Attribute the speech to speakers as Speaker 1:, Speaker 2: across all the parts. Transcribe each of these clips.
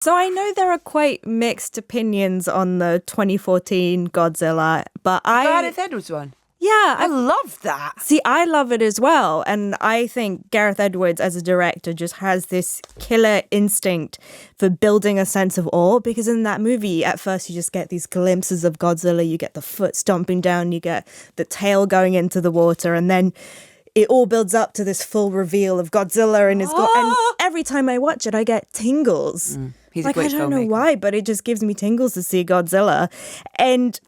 Speaker 1: So I know there are quite mixed opinions on the 2014 Godzilla, but
Speaker 2: Gareth Edwards one.
Speaker 1: Yeah,
Speaker 2: I love that.
Speaker 1: See, I love it as well. And I think Gareth Edwards as a director just has this killer instinct for building a sense of awe, because in that movie, at first you just get these glimpses of Godzilla. You get the foot stomping down, you get the tail going into the water, and then it all builds up to this full reveal of Godzilla. And and every time I watch it, I get tingles.
Speaker 2: He's
Speaker 1: like,
Speaker 2: a great
Speaker 1: I don't know
Speaker 2: filmmaker.
Speaker 1: why, but it just gives me tingles to see Godzilla. And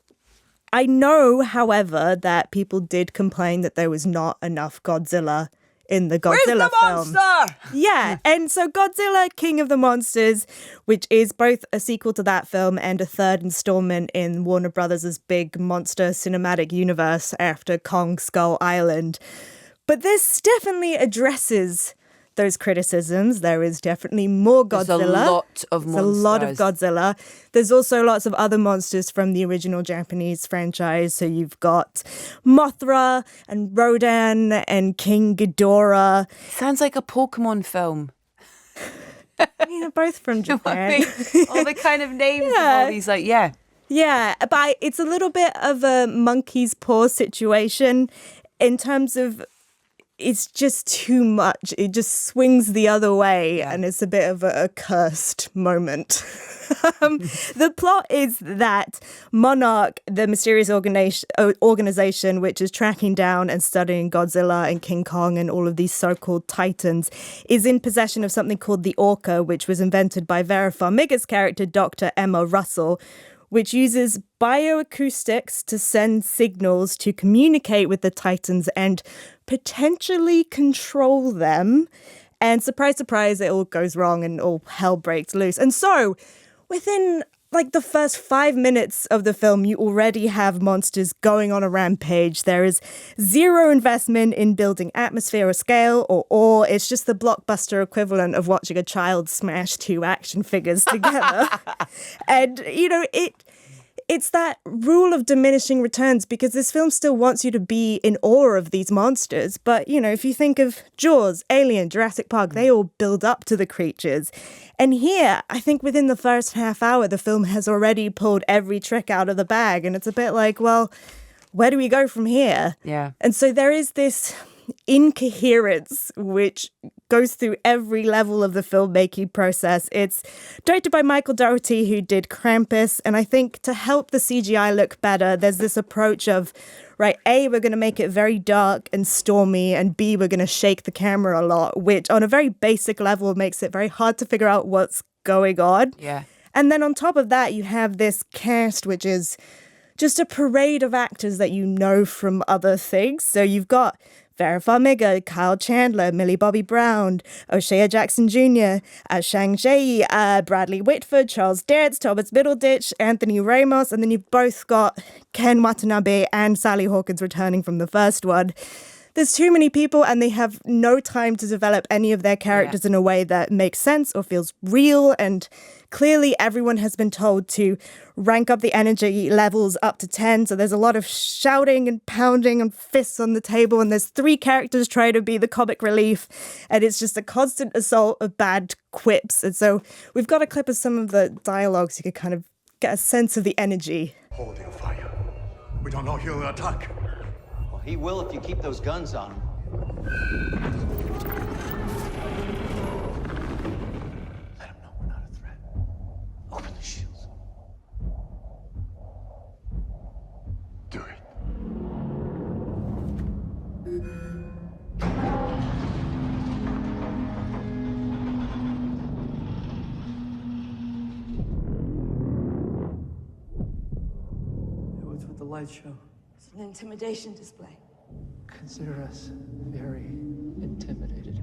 Speaker 1: I know, however, that people did complain that there was not enough Godzilla in the Godzilla
Speaker 2: Where's the
Speaker 1: film.
Speaker 2: monster?
Speaker 1: Yeah, and so Godzilla, King of the Monsters, which is both a sequel to that film and a third installment in Warner Brothers' big monster cinematic universe after Kong Skull Island. But this definitely addresses those criticisms. There is definitely more Godzilla.
Speaker 2: There's a lot of monsters.
Speaker 1: There's a lot of Godzilla. There's also lots of other monsters from the original Japanese franchise. So you've got Mothra and Rodan and King Ghidorah.
Speaker 2: Sounds like a Pokemon film.
Speaker 1: I mean, they're both from Japan.
Speaker 2: All the kind of names of all these,
Speaker 1: Yeah, but it's a little bit of a monkey's paw situation in terms of it's just too much. It just swings the other way, and it's a bit of a cursed moment. The plot is that Monarch, the mysterious organization which is tracking down and studying Godzilla and King Kong and all of these so-called titans, is in possession of something called the Orca, which was invented by Vera Farmiga's character, Dr. Emma Russell, which uses bioacoustics to send signals to communicate with the titans and potentially control them. And surprise, surprise, it all goes wrong and all hell breaks loose. And so within the first 5 minutes of the film, you already have monsters going on a rampage. There is zero investment in building atmosphere or scale or awe. It's just the blockbuster equivalent of watching a child smash two action figures together. And, it's that rule of diminishing returns, because this film still wants you to be in awe of these monsters. But, if you think of Jaws, Alien, Jurassic Park, they all build up to the creatures. And here, I think within the first half hour, the film has already pulled every trick out of the bag. And it's a bit like, well, where do we go from here?
Speaker 2: Yeah.
Speaker 1: And so there is this incoherence which goes through every level of the filmmaking process. It's directed by Michael Dougherty, who did Krampus, and I think to help the CGI look better, there's this approach of, right, A, we're going to make it very dark and stormy, and B, we're going to shake the camera a lot, which on a very basic level makes it very hard to figure out what's going on.
Speaker 2: Yeah.
Speaker 1: And then on top of that, you have this cast, which is just a parade of actors that you know from other things. So you've got Vera Farmiga, Kyle Chandler, Millie Bobby Brown, O'Shea Jackson Jr., Shang-Chi, Bradley Whitford, Charles Dance, Thomas Middleditch, Anthony Ramos, and then you've both got Ken Watanabe and Sally Hawkins returning from the first one. There's too many people, and they have no time to develop any of their characters in a way that makes sense or feels real. And clearly everyone has been told to rank up the energy levels up to 10. So there's a lot of shouting and pounding and fists on the table. And there's 3 characters trying to be the comic relief. And it's just a constant assault of bad quips. And so we've got a clip of some of the dialogue so you could kind of get a sense of the energy.
Speaker 3: Hold your fire. We don't know he'll attack.
Speaker 4: Well, he will if you keep those guns on him.
Speaker 3: Let him know we're not a threat. Open the shields. Do it.
Speaker 5: What's with the light show?
Speaker 6: It's an intimidation display.
Speaker 5: Consider us very intimidated.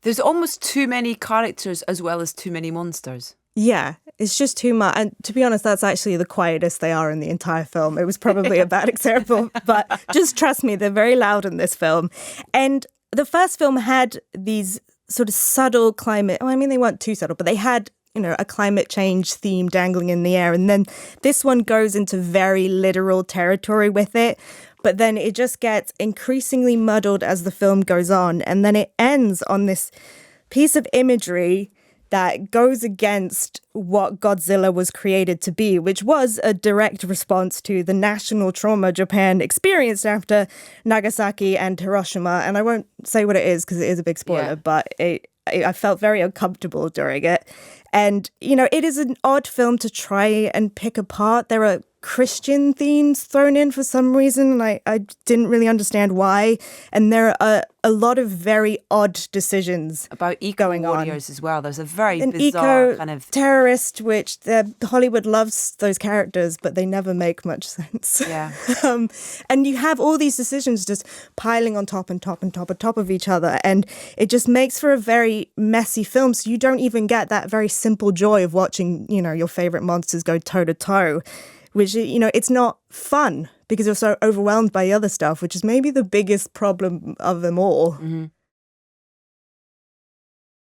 Speaker 2: There's almost too many characters as well as too many monsters.
Speaker 1: Yeah, it's just too much. And to be honest, that's actually the quietest they are in the entire film. It was probably a bad example, but just trust me, they're very loud in this film. And the first film had these sort of subtle climate, they weren't too subtle, but they had, a climate change theme dangling in the air. And then this one goes into very literal territory with it. But then it just gets increasingly muddled as the film goes on. And then it ends on this piece of imagery that goes against what Godzilla was created to be, which was a direct response to the national trauma Japan experienced after Nagasaki and Hiroshima. And I won't say what it is because it is a big spoiler, but I felt very uncomfortable during it. And, you know, it is an odd film to try and pick apart. There are Christian themes thrown in for some reason, and I didn't really understand why. And there are a lot of very odd decisions
Speaker 2: about eco
Speaker 1: going on.
Speaker 2: warriors as well. There's a very
Speaker 1: An
Speaker 2: bizarre kind of
Speaker 1: terrorist, which Hollywood loves those characters, but they never make much sense.
Speaker 2: Yeah.
Speaker 1: And you have all these decisions just piling on top and top and top and top of each other, and it just makes for a very messy film. So you don't even get that very simple joy of watching, you know, your favorite monsters go toe to toe. Which, you know, it's not fun because you're so overwhelmed by the other stuff, which is maybe the biggest problem of them all.
Speaker 2: Mm-hmm.